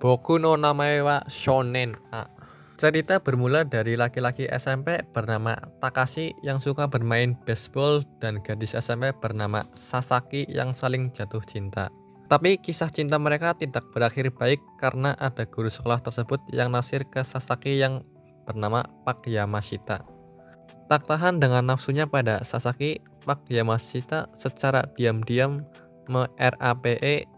Boku no Namae wa Shounen A. Cerita bermula dari laki-laki SMP bernama Takashi yang suka bermain baseball dan gadis SMP bernama Sasaki yang saling jatuh cinta. Tapi kisah cinta mereka tidak berakhir baik karena ada guru sekolah tersebut yang naksir ke Sasaki yang bernama Pak Yamashita. Tak tahan dengan nafsunya pada Sasaki, Pak Yamashita secara diam-diam me-RAPE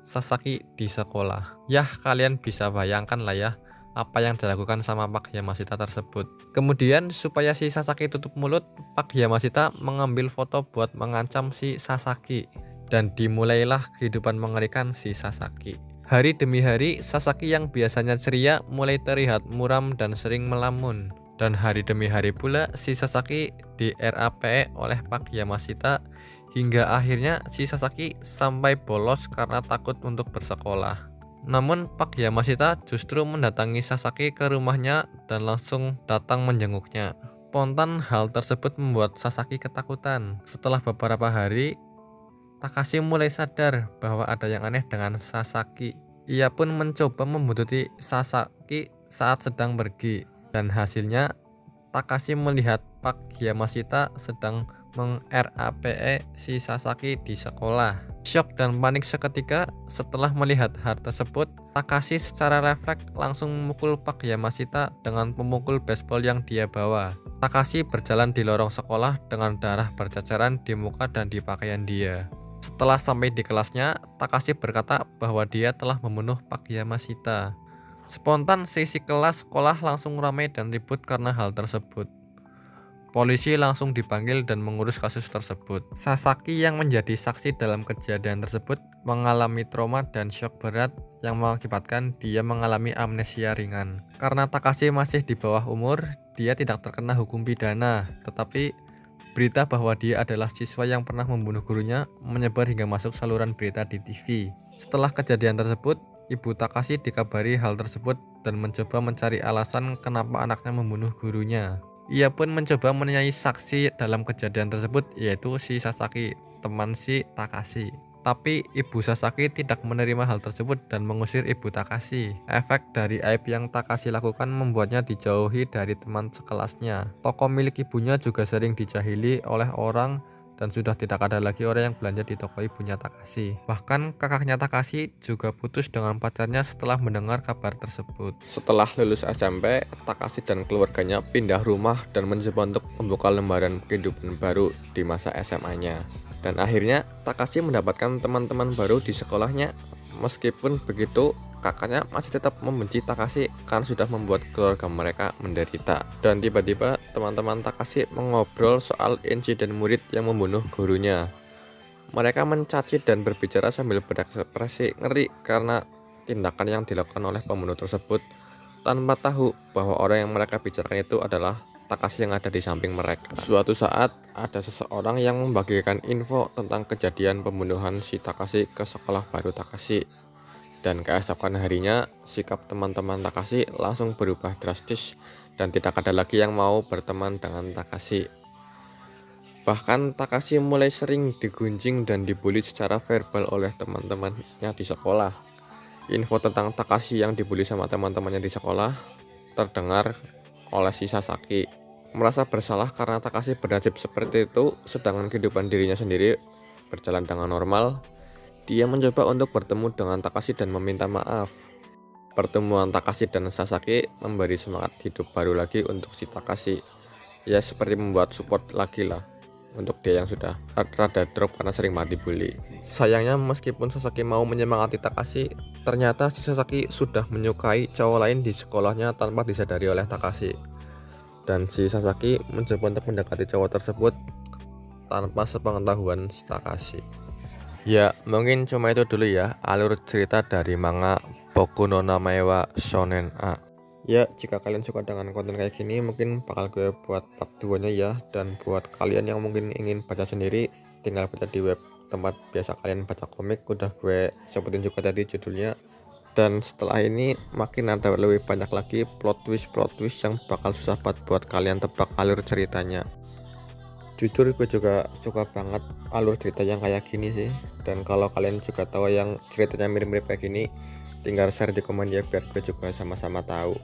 Sasaki di sekolah. Yah, kalian bisa bayangkan lah ya apa yang dilakukan sama Pak Yamashita tersebut. Kemudian supaya si Sasaki tutup mulut, Pak Yamashita mengambil foto buat mengancam si Sasaki. Dan dimulailah kehidupan mengerikan si Sasaki. Hari demi hari, Sasaki yang biasanya ceria mulai terlihat muram dan sering melamun. Dan hari demi hari pula si Sasaki di RAPE oleh Pak Yamashita hingga akhirnya si Sasaki sampai bolos karena takut untuk bersekolah. Namun Pak Yamashita justru mendatangi Sasaki ke rumahnya dan langsung datang menjenguknya. Spontan hal tersebut membuat Sasaki ketakutan. Setelah beberapa hari, Takashi mulai sadar bahwa ada yang aneh dengan Sasaki. Ia pun mencoba membuntuti Sasaki saat sedang pergi. Dan hasilnya, Takashi melihat Pak Yamashita sedang meng-RAPE si Sasaki di sekolah. Syok dan panik seketika setelah melihat hal tersebut, Takashi secara refleks langsung memukul Pak Yamashita dengan pemukul baseball yang dia bawa. Takashi berjalan di lorong sekolah dengan darah berceceran di muka dan di pakaian dia. Setelah sampai di kelasnya, Takashi berkata bahwa dia telah membunuh Pak Yamashita. Spontan sesi kelas sekolah langsung ramai dan ribut karena hal tersebut. Polisi langsung dipanggil dan mengurus kasus tersebut. Sasaki yang menjadi saksi dalam kejadian tersebut mengalami trauma dan syok berat yang mengakibatkan dia mengalami amnesia ringan. Karena Takashi masih di bawah umur, dia tidak terkena hukum pidana, tetapi berita bahwa dia adalah siswa yang pernah membunuh gurunya menyebar hingga masuk saluran berita di TV. Setelah kejadian tersebut, Ibu Takashi dikabari hal tersebut dan mencoba mencari alasan kenapa anaknya membunuh gurunya. Ia pun mencoba menanyai saksi dalam kejadian tersebut, yaitu si Sasaki, teman si Takashi. Tapi Ibu Sasaki tidak menerima hal tersebut dan mengusir Ibu Takashi. Efek dari aib yang Takashi lakukan membuatnya dijauhi dari teman sekelasnya. Toko milik ibunya juga sering dijahili oleh orang dan sudah tidak ada lagi orang yang belanja di toko ibunya Takashi. Bahkan kakaknya Takashi juga putus dengan pacarnya setelah mendengar kabar tersebut. Setelah lulus SMP, Takashi dan keluarganya pindah rumah dan mencoba untuk membuka lembaran kehidupan baru di masa SMA-nya. Dan akhirnya Takashi mendapatkan teman-teman baru di sekolahnya. Meskipun begitu, kakaknya masih tetap membenci Takashi karena sudah membuat keluarga mereka menderita. Dan tiba-tiba teman-teman Takashi mengobrol soal insiden murid yang membunuh gurunya. Mereka mencaci dan berbicara sambil berekspresi ngeri karena tindakan yang dilakukan oleh pembunuh tersebut, tanpa tahu bahwa orang yang mereka bicarakan itu adalah Takashi yang ada di samping mereka. Suatu saat ada seseorang yang membagikan info tentang kejadian pembunuhan si Takashi ke sekolah baru Takashi. Dan keesokan harinya, sikap teman-teman Takashi langsung berubah drastis dan tidak ada lagi yang mau berteman dengan Takashi. Bahkan Takashi mulai sering digunjing dan dibully secara verbal oleh teman-temannya di sekolah. Info tentang Takashi yang dibully sama teman-temannya di sekolah terdengar oleh si Sasaki. Merasa bersalah karena Takashi bernasib seperti itu, sedangkan kehidupan dirinya sendiri berjalan dengan normal. Dia mencoba untuk bertemu dengan Takashi dan meminta maaf. Pertemuan Takashi dan Sasaki memberi semangat hidup baru lagi untuk si Takashi. Ya seperti membuat support lagi lah untuk dia yang sudah rada drop karena sering banget dibully. Sayangnya meskipun Sasaki mau menyemangati Takashi, ternyata si Sasaki sudah menyukai cowok lain di sekolahnya tanpa disadari oleh Takashi. Dan si Sasaki mencoba untuk mendekati cowok tersebut tanpa sepengetahuan si Takashi. Ya, mungkin cuma itu dulu ya alur cerita dari manga Boku no Namae wa Shounen A. Ya, jika kalian suka dengan konten kayak gini, mungkin bakal gue buat part 2 nya ya. Dan buat kalian yang mungkin ingin baca sendiri, tinggal baca di web tempat biasa kalian baca komik. Udah gue sebutin juga tadi judulnya. Dan setelah ini makin ada lebih banyak lagi plot twist yang bakal susah banget buat kalian tebak alur ceritanya. Jujur gue juga suka banget alur cerita yang kayak gini sih. Dan kalau kalian juga tahu yang ceritanya mirip-mirip kayak gini, Tinggal share di komen ya biar gue juga sama-sama tahu.